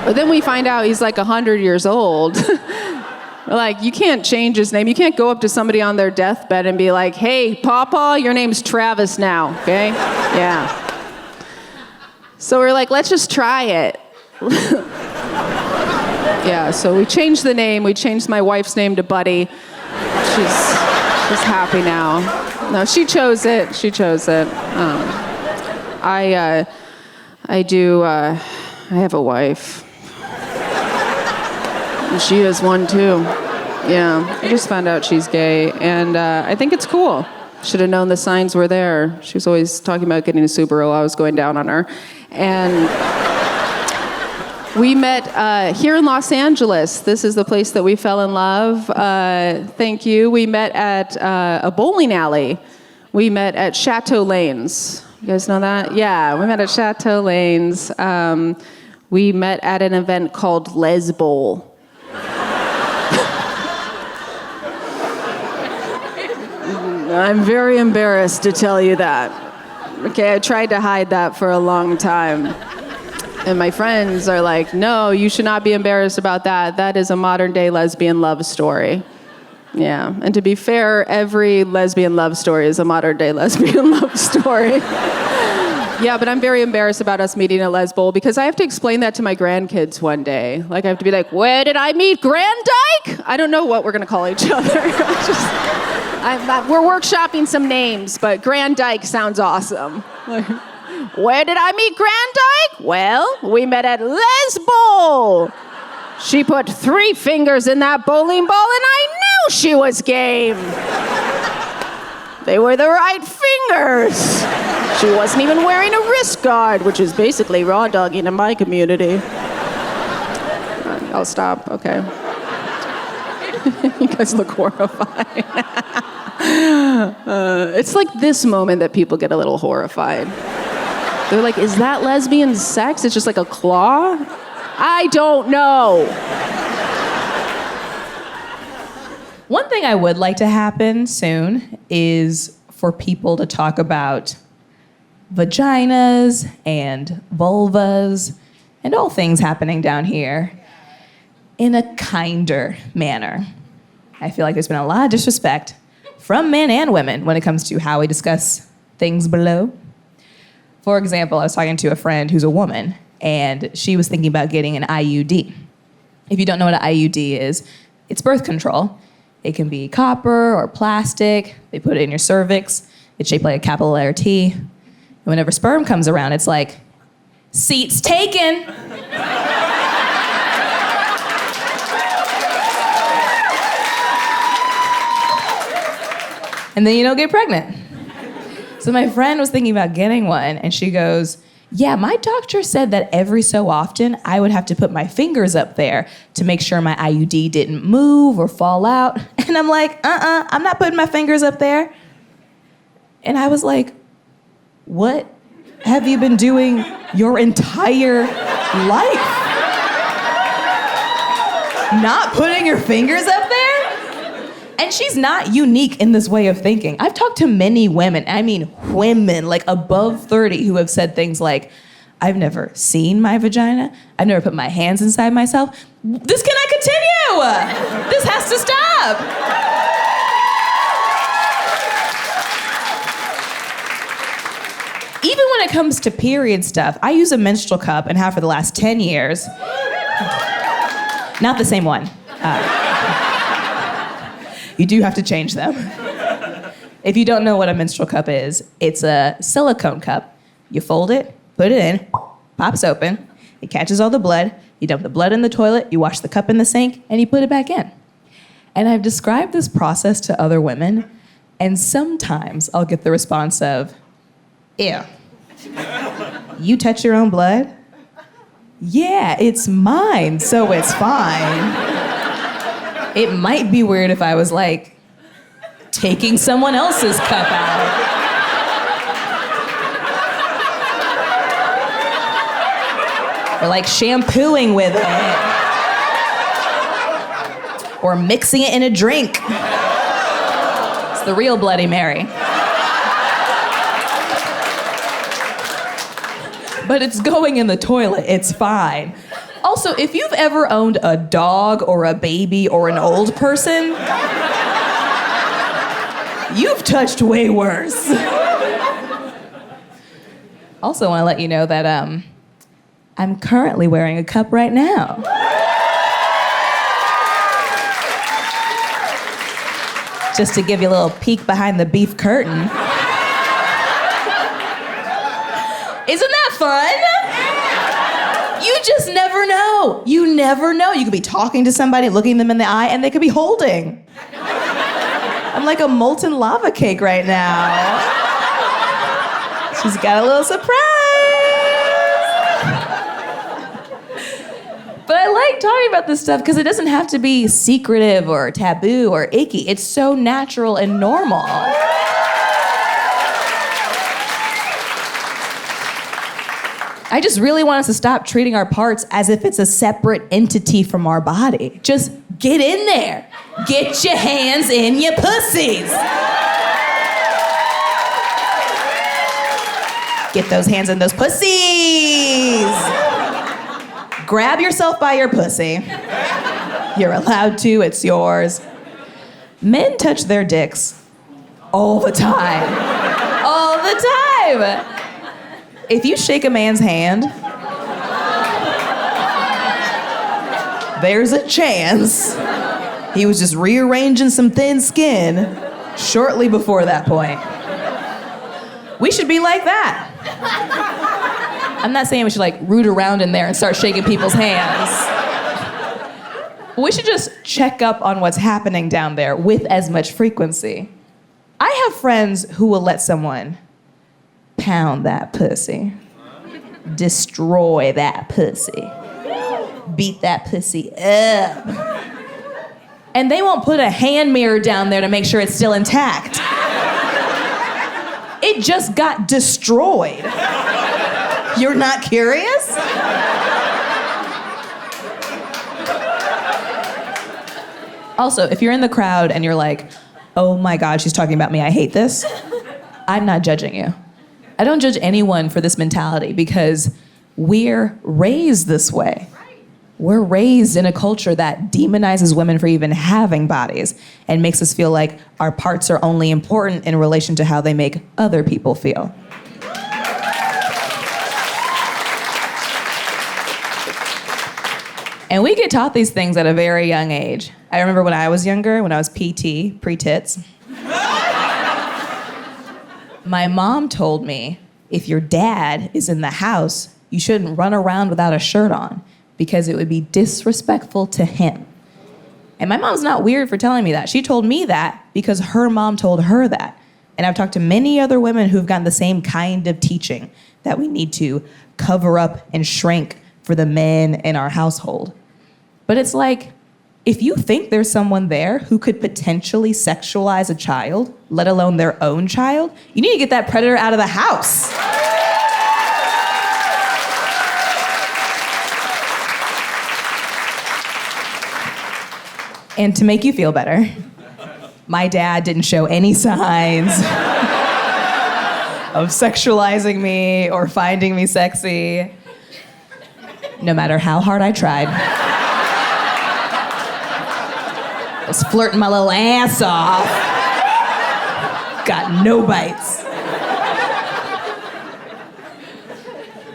But then we find out he's like 100 years old. Like, you can't change his name. You can't go up to somebody on their deathbed and be like, "Hey, Papa, your name's Travis now, okay?" Yeah. So we're like, let's just try it. Yeah, so we changed the name. We changed my wife's name to Buddy. She's happy now. No, she chose it. She chose it. I have a wife. And she has one too. Yeah, I just found out she's gay, and I think it's cool. Should have known the signs were there. She was always talking about getting a Subaru. I was going down on her. And we met here in Los Angeles. This is the place that we fell in love. Thank you. We met at a bowling alley. We met at Chateau Lanes. You guys know that? Yeah, we met at Chateau Lanes. We met at an event called Les Bowl. I'm very embarrassed to tell you that. Okay, I tried to hide that for a long time. And my friends are like, "No, you should not be embarrassed about that. That is a modern day lesbian love story." Yeah, and to be fair, every lesbian love story is a modern day lesbian love story. Yeah, but I'm very embarrassed about us meeting at Les Bowl because I have to explain that to my grandkids one day. Like, I have to be like, "Where did I meet Grand Dyke?" I don't know what we're gonna call each other. We're workshopping some names, but Grand Dyke sounds awesome. "Where did I meet Grand Dyke?" "Well, we met at Les Bowl. She put 3 fingers in that bowling ball and I knew she was game. They were the right fingers. She wasn't even wearing a wrist guard," which is basically raw dogging in my community. I'll stop, okay. You guys look horrified. It's like this moment that people get a little horrified. They're like, "Is that lesbian sex? It's just like a claw?" I don't know. One thing I would like to happen soon is for people to talk about vaginas and vulvas and all things happening down here in a kinder manner. I feel like there's been a lot of disrespect from men and women when it comes to how we discuss things below. For example, I was talking to a friend who's a woman, and she was thinking about getting an IUD. If you don't know what an IUD is, it's birth control. It can be copper or plastic. They put it in your cervix. It's shaped like a capital letter T. And whenever sperm comes around, it's like, seats taken. And then you don't get pregnant. So my friend was thinking about getting one, and she goes, yeah, my doctor said that every so often I would have to put my fingers up there to make sure my IUD didn't move or fall out. And I'm like, I'm not putting my fingers up there. And I was like, what have you been doing your entire life? Not putting your fingers up there? And she's not unique in this way of thinking. I've talked to many women, I mean women, like above 30, who have said things like, I've never seen my vagina. I've never put my hands inside myself. This cannot continue. This has to stop. Even when it comes to period stuff, I use a menstrual cup and have for the last 10 years. Not the same one. You do have to change them. If you don't know what a menstrual cup is, it's a silicone cup. You fold it, put it in, pops open, it catches all the blood, you dump the blood in the toilet, you wash the cup in the sink, and you put it back in. And I've described this process to other women, and sometimes I'll get the response of, ew. You touch your own blood? Yeah, it's mine, so it's fine. It might be weird if I was like taking someone else's cup out. Or like shampooing with it. Or mixing it in a drink. It's the real Bloody Mary. But it's going in the toilet, it's fine. Also, if you've ever owned a dog or a baby or an old person, you've touched way worse. Also, I want to let you know that I'm currently wearing a cup right now. Just to give you a little peek behind the beef curtain. Isn't that fun? You just never know. You never know. You could be talking to somebody, looking them in the eye, and they could be holding. I'm like a molten lava cake right now. She's got a little surprise. But I like talking about this stuff because it doesn't have to be secretive or taboo or icky. It's so natural and normal. I just really want us to stop treating our parts as if it's a separate entity from our body. Just get in there. Get your hands in your pussies. Get those hands in those pussies. Grab yourself by your pussy. You're allowed to, it's yours. Men touch their dicks all the time. All the time. If you shake a man's hand, there's a chance he was just rearranging some thin skin shortly before that point. We should be like that. I'm not saying we should like root around in there and start shaking people's hands. We should just check up on what's happening down there with as much frequency. I have friends who will let someone pound that pussy, destroy that pussy, beat that pussy up. And they won't put a hand mirror down there to make sure it's still intact. It just got destroyed. You're not curious? Also, if you're in the crowd and you're like, oh my God, she's talking about me, I hate this, I'm not judging you. I don't judge anyone for this mentality because we're raised this way. We're raised in a culture that demonizes women for even having bodies and makes us feel like our parts are only important in relation to how they make other people feel. And we get taught these things at a very young age. I remember when I was younger, when I was PT, pre-tits, my mom told me, if your dad is in the house, you shouldn't run around without a shirt on because it would be disrespectful to him. And my mom's not weird for telling me that. She told me that because her mom told her that. And I've talked to many other women who've gotten the same kind of teaching, that we need to cover up and shrink for the men in our household. But it's like, if you think there's someone there who could potentially sexualize a child, let alone their own child, you need to get that predator out of the house. And to make you feel better, my dad didn't show any signs of sexualizing me or finding me sexy, no matter how hard I tried. I was flirting my little ass off. Got no bites.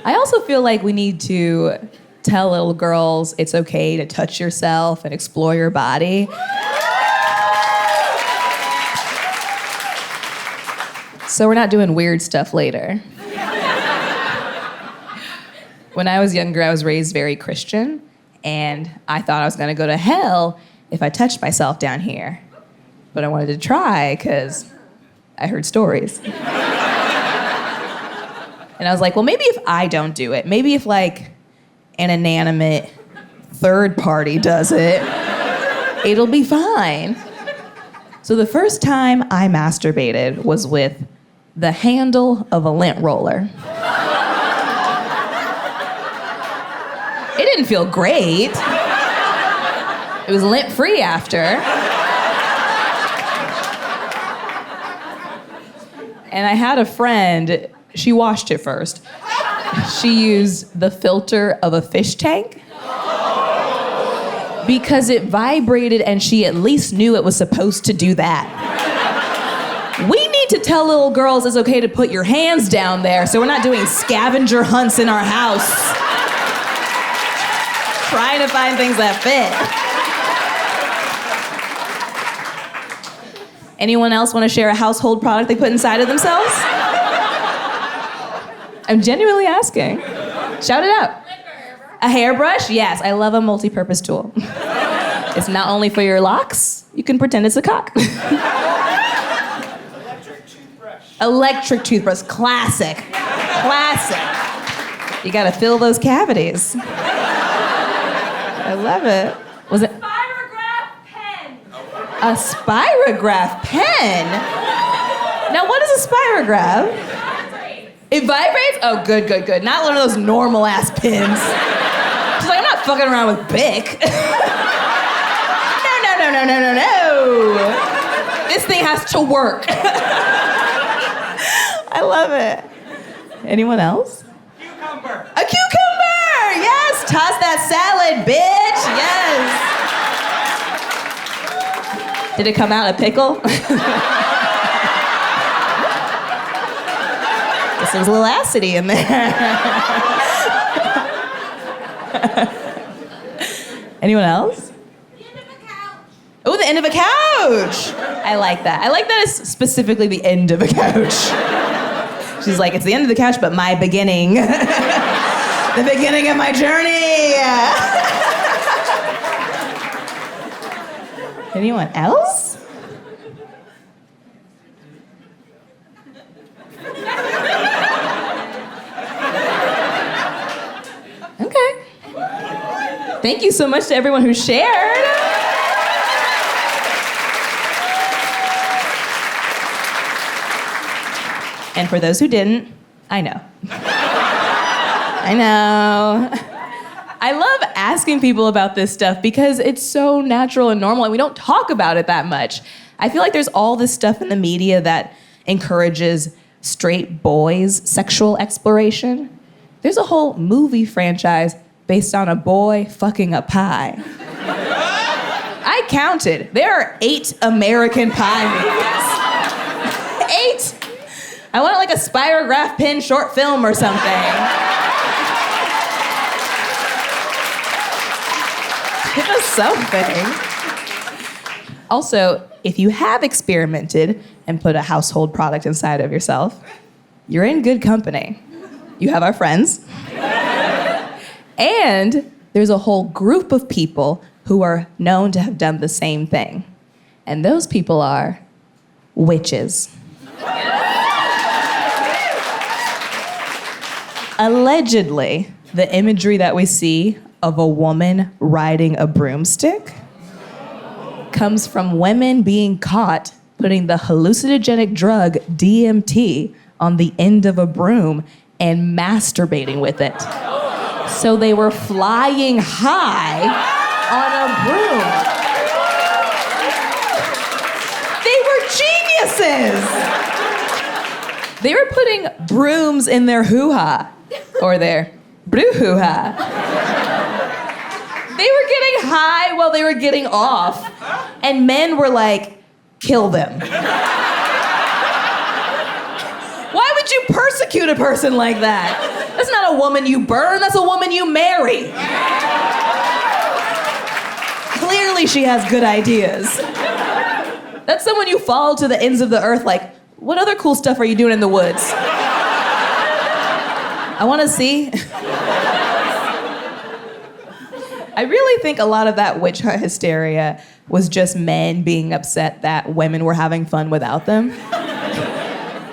I also feel like we need to tell little girls it's okay to touch yourself and explore your body. So we're not doing weird stuff later. When I was younger, I was raised very Christian, and I thought I was gonna go to hell if I touched myself down here. But I wanted to try because I heard stories. And I was like, well, maybe if I don't do it, maybe if like an inanimate third party does it, it'll be fine. So the first time I masturbated was with the handle of a lint roller. It didn't feel great. It was lint-free after. And I had a friend, she washed it first. She used the filter of a fish tank because it vibrated and she at least knew it was supposed to do that. We need to tell little girls it's okay to put your hands down there so we're not doing scavenger hunts in our house, trying to find things that fit. Anyone else want to share a household product they put inside of themselves? I'm genuinely asking. Shout it out. A hairbrush? Yes, I love a multi-purpose tool. It's not only for your locks, you can pretend it's a cock. Electric toothbrush, classic. Classic. You gotta fill those cavities. I love it. Was it? Spirograph pen. A spirograph pen? Now, what is a spirograph? It vibrates? Oh, good. Not one of those normal ass pins. She's like, I'm not fucking around with Bic. No. This thing has to work. I love it. Anyone else? Cucumber. A cucumber! Yes! Toss that salad, bitch! Yes! Did it come out a pickle? Guess there was a little acidity in there. Anyone else? The end of a couch. Oh, the end of a couch! I like that. I like that it's specifically the end of a couch. She's like, it's the end of the couch, but my beginning. The beginning of my journey. Anyone else? Okay. Thank you so much to everyone who shared. And for those who didn't, I know. I know. I love asking people about this stuff because it's so natural and normal and we don't talk about it that much. I feel like there's all this stuff in the media that encourages straight boys' sexual exploration. There's a whole movie franchise based on a boy fucking a pie. I counted. There are 8 American Pie movies. 8! I want like a Spirograph pin short film or something. Give us something. Also, if you have experimented and put a household product inside of yourself, you're in good company. You have our friends. And there's a whole group of people who are known to have done the same thing. And those people are witches. Allegedly, the imagery that we see of a woman riding a broomstick comes from women being caught putting the hallucinogenic drug DMT on the end of a broom and masturbating with it. So they were flying high on a broom. They were geniuses. They were putting brooms in their hoo-ha, or their brew-hoo-ha. They were getting high while they were getting off, and men were like, kill them. Why would you persecute a person like that? That's not a woman you burn, that's a woman you marry. Clearly she has good ideas. That's someone you follow to the ends of the earth like, what other cool stuff are you doing in the woods? I want to see. I really think a lot of that witch hunt hysteria was just men being upset that women were having fun without them.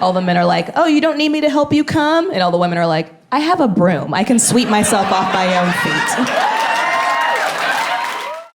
All the men are like, oh, you don't need me to help you come? And all the women are like, I have a broom. I can sweep myself off my own feet.